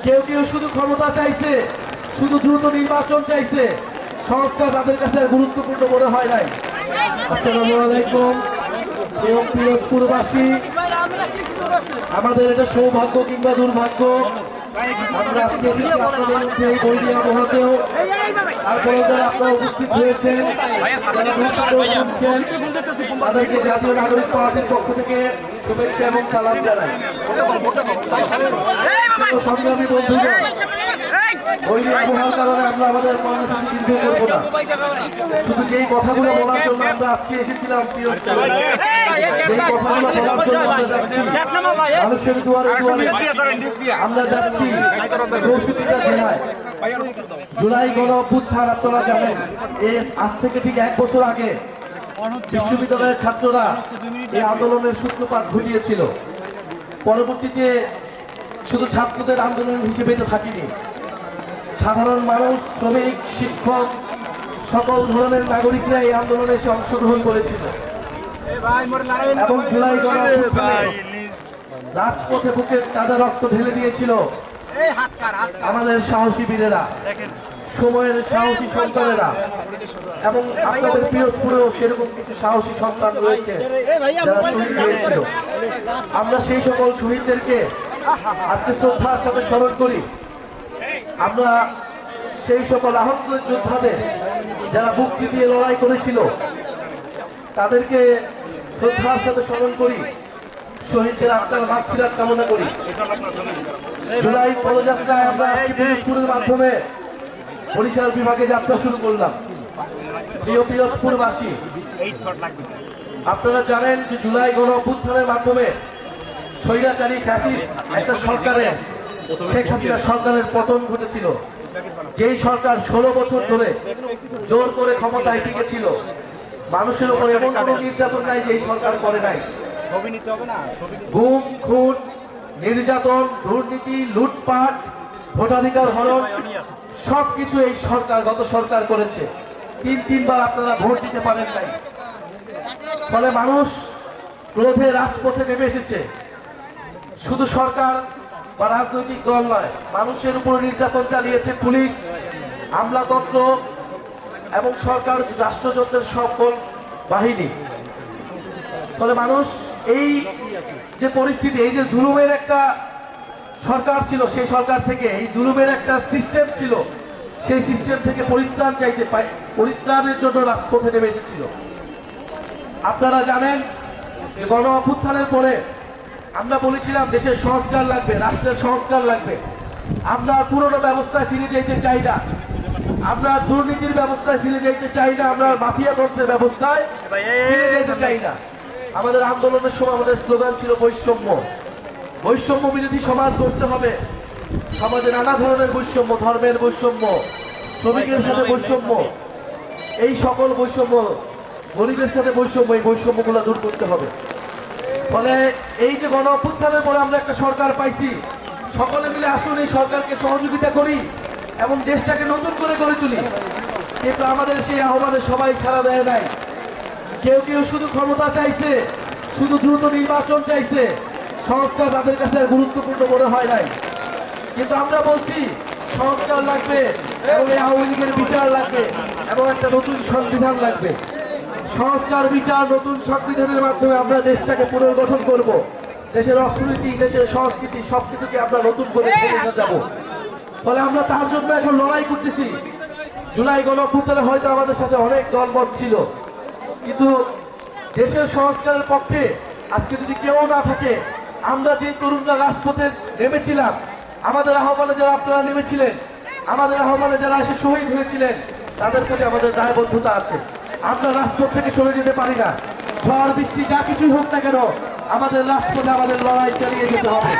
কেউ কেউ শুধু ক্ষমতা চাইছে, শুধু দ্রুত নির্বাচন চাইছে, সংস্কার তাদের কাছে আর গুরুত্বপূর্ণ মনে হয় নাই। আসসালামু আলাইকুম প্রিয় পিরোজপুরবাসী, আমাদের এটা সৌভাগ্য কিংবা দুর্ভাগ্য, আমরা আজকে এসেছি আপনাদের মধ্যে এই বৈরী আবহাওয়াতেও। তারপরে যারা আপনারা উপস্থিত হয়েছেন, যারা শুনছেন, তাদেরকে জাতীয় নাগরিক পার্টির পক্ষ থেকে শুভেচ্ছা এবং সালাম জানাই। সংগ্রামী বন্ধুগণ, বৈরী আবহাওয়ার কারণে আমরা আমাদের কর্মসূচি দীর্ঘ করবো না। শুধু যেই কথাগুলো বলার জন্য আমরা আজকে এসেছিলাম, যেই কথাগুলো বলার জন্য আমরা যাচ্ছি মানুষের দুয়ারে দুয়ারে, আমরা যাচ্ছি 64টা জেলায়। জুলাই গণ অভ্যুত্থান আপনারা জানেন, আজ থেকে ঠিক 1 বছর আগে বিশ্ববিদ্যালয়ের ছাত্ররা এই আন্দোলনের সূত্রপাত ঘটিয়েছিল। পরবর্তীতে শুধু ছাত্রদের আন্দোলন হিসেবে তো থাকিনি, সাধারণ মানুষ, শ্রমিক, শিক্ষক, সকল ধরনের নাগরিকরা এই আন্দোলনে এসে অংশগ্রহণ করেছিল এবং জুলাই গণ অভ্যুত্থানে রাজপথে বুকের তাজা রক্ত ঢেলে দিয়েছিল আমাদের সাহসী বীরেরা, সময়ের সাহসী সন্তানেরা। এবং আপনাদের পিরোজপুরেও সেরকম কিছু সাহসী সন্তান রয়েছে যারা শহীদ হয়েছিল। আমরা সেই সকল শহীদদেরকে আজকে শ্রদ্ধার সাথে স্মরণ করি। আমরা সেই সকল আহত যোদ্ধাদের যারা বুক চিতিয়ে লড়াই করেছিল তাদেরকে শ্রদ্ধার সাথে স্মরণ করি, শহীদদের আত্মার মাগফিরাত কামনা করি। জুলাই পদযাত্রায় আমরা পিরোজপুরের মাধ্যমে বরিশাল বিভাগে যাত্রা শুরু করলাম। প্রিয় পিরোজপুরবাসী, আপনারা জানেন যে জুলাই গণ অভ্যুত্থানের মাধ্যমে স্বৈরাচারী ফ্যাসিস্ট একটা সরকারের, শেখ হাসিনা সরকারের পতন ঘটেছিল। যেই সরকার 16 বছর ধরে জোর করে ক্ষমতায় টিকেছিল, মানুষের উপর এমন কোনো নির্যাতন নাই যে এই সরকার করে নাই। গুম, খুন, নির্যাতন, দুর্নীতি, লুটপাট, ভোটাধিকার হরণ সবকিছু এই সরকার, গত সরকার করেছে। 3বার আপনারা ভোট দিতে পারেন নাই। ফলে মানুষ ক্রোধে রাজপথে নেমে এসেছে। শুধু সরকার বা রাজনৈতিক দল নয়, মানুষের উপর নির্যাতন চালিয়েছে পুলিশ, আমলাতন্ত্র এবং সরকার, রাষ্ট্রযন্ত্রের সকল বাহিনী। ফলে মানুষ এই যে পরিস্থিতি, এই যে জুলুমের একটা সরকার ছিল, সেই সরকার থেকে, এই জুলুমের একটা সিস্টেম ছিল, সেই সিস্টেম থেকে পরিত্রাণ চাইতে, পরিত্রাণের জন্য রাজপথে নেমে এসেছিল। আপনারা জানেন যে গণ অভ্যুত্থানের পরে আমরা বলেছিলাম দেশের সংস্কার লাগবে, রাষ্ট্রের সংস্কার লাগবে। আমরা পুরনো ব্যবস্থায় ফিরে যেতে চাই না, আমরা দুর্নীতির ব্যবস্থায় ফিরে যেতে চাই না, আমরা মাফিয়া তন্ত্রের ব্যবস্থায় ফিরে যেতে চাই না। আমাদের আন্দোলনের সময় আমাদের স্লোগান ছিল বৈষম্য, বৈষম্য বিরোধী সমাজ গড়তে হবে। সমাজে নানা ধরনের বৈষম্য, ধর্মের বৈষম্য, শ্রমিকের সাথে বৈষম্য, এই সকল বৈষম্য, গরিবের সাথে বৈষম্য, এই বৈষম্যগুলো দূর করতে হবে। ফলে এই যে গণ অভ্যুত্থানের পরে আমরা একটা সরকার পাইছি, সকলে মিলে আসুন এই সরকারকে সহযোগিতা করি এবং দেশটাকে নতুন করে গড়ে তুলি। কিন্তু আমাদের সেই আহ্বানে সবাই সাড়া দেয় নাই। কেউ কেউ শুধু ক্ষমতা চাইছে, শুধু দ্রুত নির্বাচন চাইছে, সংস্কার তাদের কাছে আর গুরুত্বপূর্ণ মনে হয় নাই। কিন্তু আমরা বলছি সংস্কার লাগবে এবং এই আওয়ামী লীগের বিচার লাগবে এবং একটা নতুন সংবিধান লাগবে। সংস্কার, বিচার, নতুন সংবিধানের মাধ্যমে আমরা দেশটাকে পুনর্গঠন করব। দেশের অর্থনীতি, দেশের সংস্কৃতি সবকিছুকে আমরা নতুন করে ফেলে যাব। ফলে আমরা তার জন্য এখন লড়াই করতেছি। জুলাই গণ অভ্যুত্থানে হয়তো আমাদের সাথে অনেক দলমত ছিল, কিন্তু দেশের সংস্কারের পক্ষে আজকে যদি কেউ না থাকে, আমরা যে তরুণরা রাজপথে নেমেছিলাম, আমাদের আহ্বানে যারা আপনারা নেমেছিলেন, আমাদের আহ্বানে যারা এসে শহীদ হয়েছিলেন, তাদের প্রতি আমাদের দায়বদ্ধতা আছে। আমরা রাজপথ থেকে সরে যেতে পারি না। ঝড় বৃষ্টি যা কিছুই হোক না কেন, আমাদের রাজপথে আমাদের লড়াই চালিয়ে যেতে হবে।